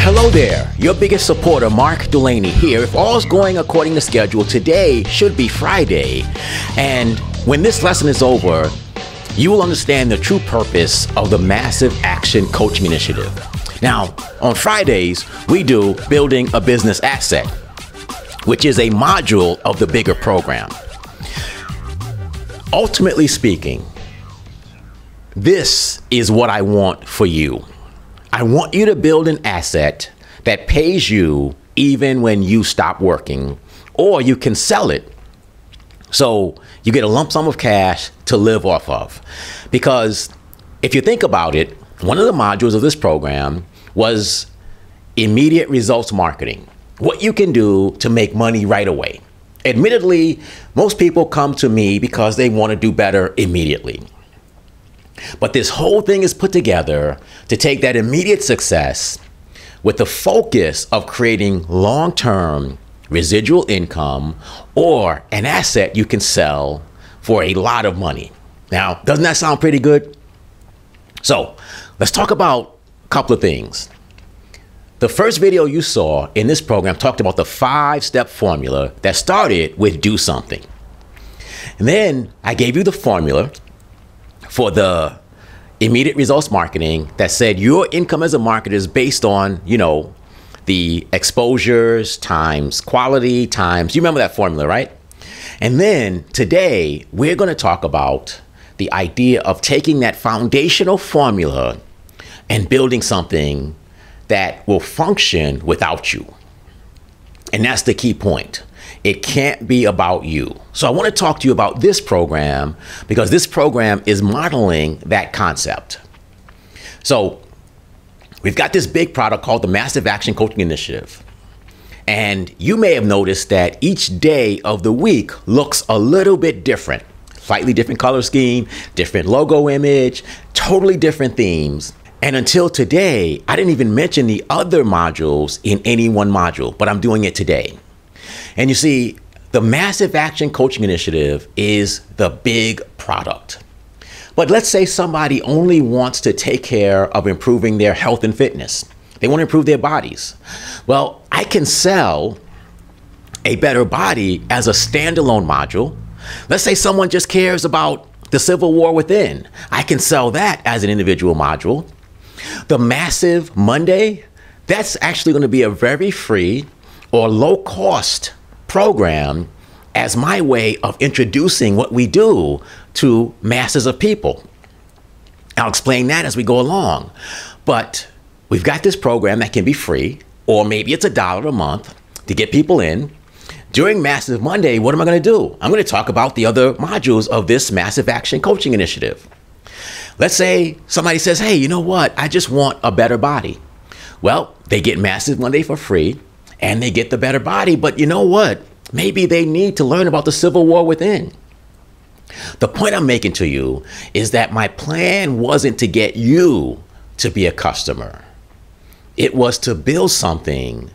Hello there, your biggest supporter, Mark Delaney here. If all's going according to schedule, today should be Friday. And when this lesson is over, you will understand the true purpose of the Massive Action Coaching Initiative. Now, on Fridays, we do Building a Business Asset, which is a module of the bigger program. Ultimately speaking, this is what I want for you. I want you to build an asset that pays you even when you stop working, or you can sell it so you get a lump sum of cash to live off of. Because if you think about it, one of the modules of this program was immediate results marketing, what you can do to make money right away. Admittedly, most people come to me because they want to do better immediately. But this whole thing is put together to take that immediate success with the focus of creating long-term residual income or an asset you can sell for a lot of money. Now, doesn't that sound pretty good? So let's talk about a couple of things. The first video you saw in this program talked about the 5-step formula that started with do something. And then I gave you the formula for the immediate results marketing that said your income as a marketer is based on, the exposures times quality times, you remember that formula, right? And then today we're going to talk about the idea of taking that foundational formula and building something that will function without you. And that's the key point. It can't be about you. So I want to talk to you about this program because this program is modeling that concept. So we've got this big product called the Massive Action Coaching Initiative. And you may have noticed that each day of the week looks a little bit different. Slightly different color scheme, different logo image, totally different themes. And until today, I didn't even mention the other modules in any one module, but I'm doing it today. And you see, the Massive Action Coaching Initiative is the big product. But let's say somebody only wants to take care of improving their health and fitness. They want to improve their bodies. Well, I can sell a better body as a standalone module. Let's say someone just cares about the Civil War within. I can sell that as an individual module. The Massive Monday, that's actually going to be a very free or low cost program as my way of introducing what we do to masses of people. I'll explain that as we go along. But we've got this program that can be free, or maybe it's $1 a month to get people in. During Massive Monday, what am I going to do? I'm going to talk about the other modules of this Massive Action Coaching Initiative. Let's say somebody says, hey, you know what? I just want a better body. Well, they get Massive Monday for free and they get the better body. But you know what? Maybe they need to learn about the Civil War within. The point I'm making to you is that my plan wasn't to get you to be a customer. It was to build something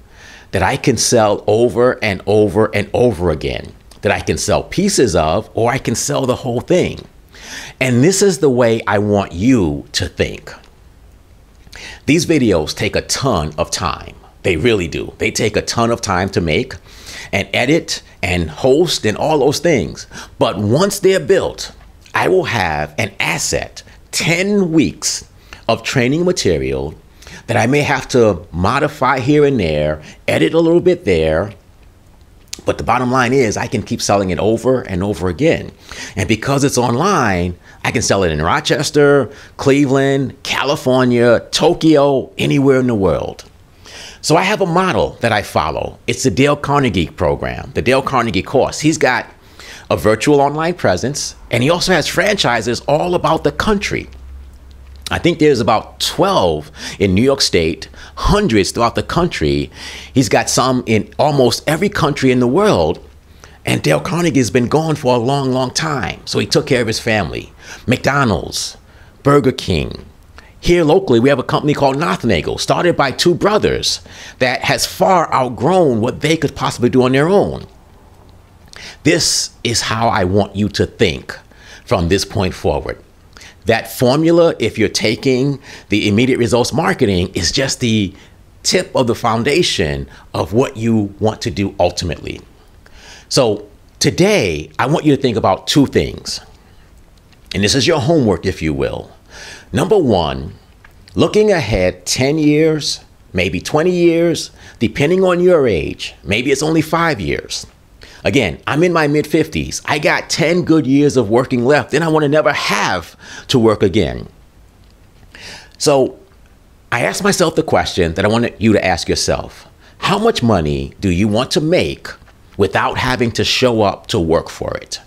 that I can sell over and over and over again, that I can sell pieces of, or I can sell the whole thing. And this is the way I want you to think. These videos take a ton of time. They really do. They take a ton of time to make and edit and host and all those things. But once they're built, I will have an asset, 10 weeks of training material that I may have to modify here and there, edit a little bit there. But the bottom line is I can keep selling it over and over again. And because it's online, I can sell it in Rochester, Cleveland, California, Tokyo, anywhere in the world. So I have a model that I follow. It's the Dale Carnegie program, the Dale Carnegie course. He's got a virtual online presence, and he also has franchises all about the country. I think there's about 12 in New York State, hundreds throughout the country. He's got some in almost every country in the world. And Dale Carnegie has been gone for a long, long time. So he took care of his family. McDonald's, Burger King. Here locally, we have a company called Nothnagel, started by 2 brothers that has far outgrown what they could possibly do on their own. This is how I want you to think from this point forward. That formula, if you're taking the immediate results marketing, is just the tip of the foundation of what you want to do ultimately. So today, I want you to think about two things. And this is your homework, if you will. Number one, looking ahead 10 years, maybe 20 years, depending on your age. Maybe it's only 5 years. Again, I'm in my mid-50s. I got 10 good years of working left, and I want to never have to work again. So I asked myself the question that I wanted you to ask yourself. How much money do you want to make without having to show up to work for it?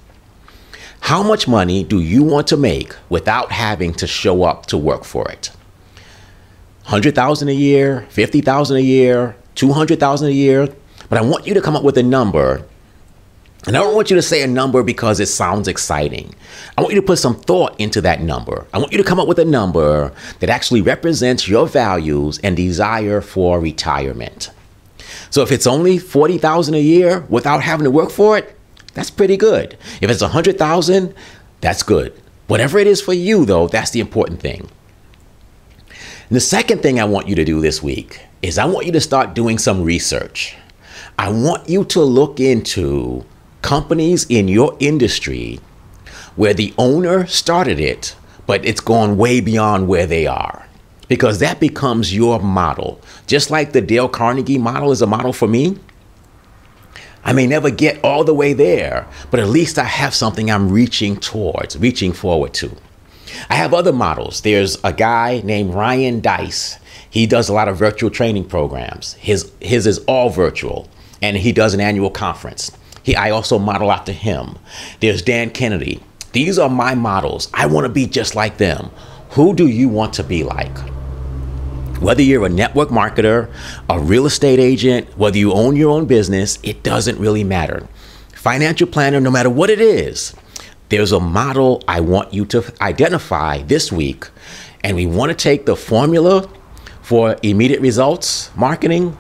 How much money do you want to make without having to show up to work for it? 100,000 a year, 50,000 a year, 200,000 a year. But I want you to come up with a number. And I don't want you to say a number because it sounds exciting. I want you to put some thought into that number. I want you to come up with a number that actually represents your values and desire for retirement. So if it's only 40,000 a year without having to work for it, that's pretty good. If it's 100,000, that's good. Whatever it is for you, though, that's the important thing. And the second thing I want you to do this week is I want you to start doing some research. I want you to look into companies in your industry where the owner started it, but it's gone way beyond where they are, because that becomes your model. Just like the Dale Carnegie model is a model for me. I may never get all the way there, but at least I have something I'm reaching towards, reaching forward to. I have other models. There's a guy named Ryan Deiss. He does a lot of virtual training programs. His is all virtual, and he does an annual conference. I also model after him. There's Dan Kennedy. These are my models. I want to be just like them. Who do you want to be like? Whether you're a network marketer, a real estate agent, whether you own your own business, it doesn't really matter. Financial planner, no matter what it is, there's a model I want you to identify this week. And we want to take the formula for immediate results marketing,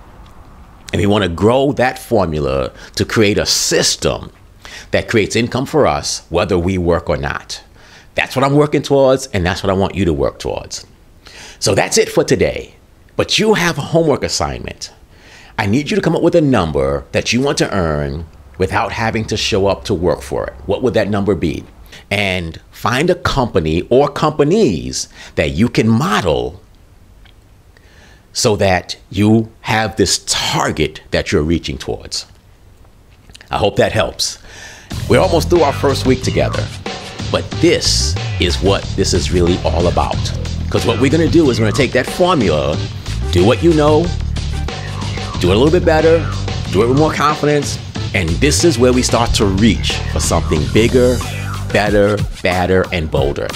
and we want to grow that formula to create a system that creates income for us, whether we work or not. That's what I'm working towards, and that's what I want you to work towards. So that's it for today. But you have a homework assignment. I need you to come up with a number that you want to earn without having to show up to work for it. What would that number be? And find a company or companies that you can model so that you have this target that you're reaching towards. I hope that helps. We're almost through our first week together, but this is what this is really all about. Because what we're going to do is we're going to take that formula, do what you know, do it a little bit better, do it with more confidence, and this is where we start to reach for something bigger, better, badder, and bolder.